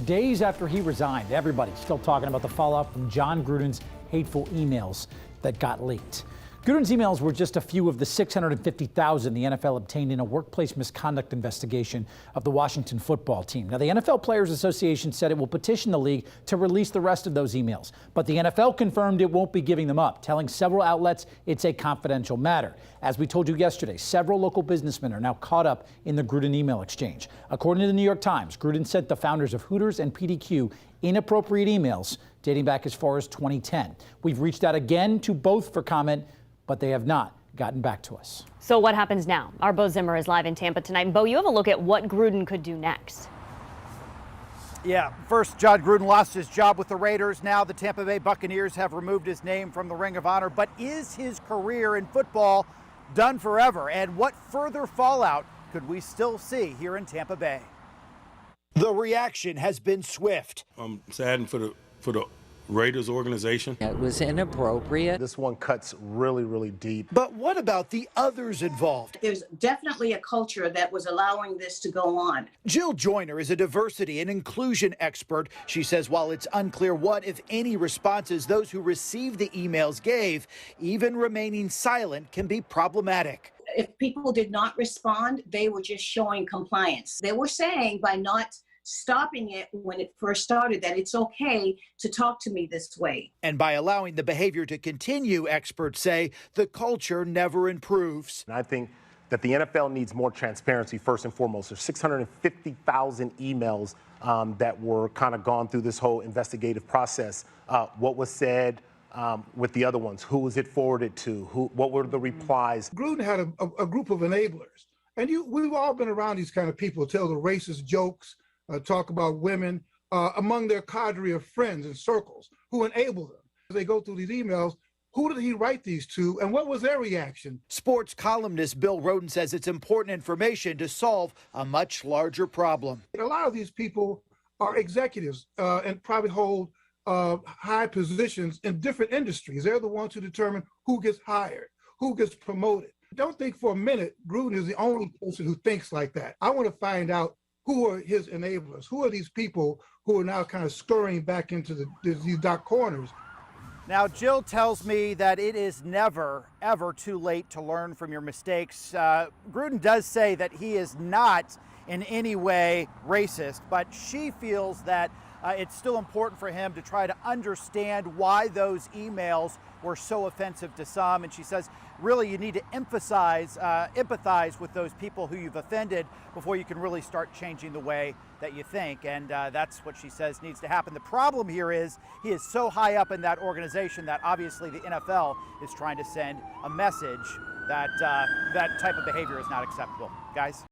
Days after he resigned, everybody's still talking about the fallout from Jon Gruden's hateful emails that got leaked. Gruden's emails were just a few of the 650,000 the NFL obtained in a workplace misconduct investigation of the Washington football team. Now, the NFL Players Association said it will petition the league to release the rest of those emails, but the NFL confirmed it won't be giving them up, telling several outlets it's a confidential matter. As we told you yesterday, several local businessmen are now caught up in the Gruden email exchange. According to the New York Times, Gruden sent the founders of Hooters and PDQ inappropriate emails dating back as far as 2010. We've reached out again to both for comment, but they have not gotten back to us. So what happens now? Our Bo Zimmer is live in Tampa tonight. And Bo, you have a look at what Gruden could do next. Yeah, first, Jon Gruden lost his job with the Raiders. Now the Tampa Bay Buccaneers have removed his name from the Ring of Honor. But is his career in football done forever? And what further fallout could we still see here in Tampa Bay? The reaction has been swift. I'm saddened for the Raiders organization. It was inappropriate. This one cuts really, really deep. But what about the others involved? There's definitely a culture that was allowing this to go on. Jill Joyner is a diversity and inclusion expert. She says while it's unclear what, if any, responses those who received the emails gave, even remaining silent can be problematic. If people did not respond, they were just showing compliance. They were saying by not stopping it when it first started that it's okay to talk to me this way. And by allowing the behavior to continue, experts say the culture never improves. And I think that the NFL needs more transparency first and foremost. There's 650,000 emails that were kind of gone through this whole investigative process. What was said with the other ones? Who was it forwarded to? What were the replies? Gruden had a group of enablers. And we've all been around these kind of people, tell the racist jokes, talk about women among their cadre of friends and circles who enable them. As they go through these emails, who did he write these to and what was their reaction? Sports columnist Bill Roden says it's important information to solve a much larger problem. A lot of these people are executives and probably hold high positions in different industries. They're the ones who determine who gets hired, who gets promoted. Don't think for a minute Gruden is the only person who thinks like that. I want to find out who are his enablers? Who are these people who are now kind of scurrying back into these dark corners? Now, Jill tells me that it is never, ever too late to learn from your mistakes. Gruden does say that he is not in any way racist, but she feels that it's still important for him to try to understand why those emails were so offensive to some. And she says, really, you need to empathize with those people who you've offended before you can really start changing the way that you think. And that's what she says needs to happen. The problem here is he is so high up in that organization that obviously the NFL is trying to send a message that that type of behavior is not acceptable. Guys?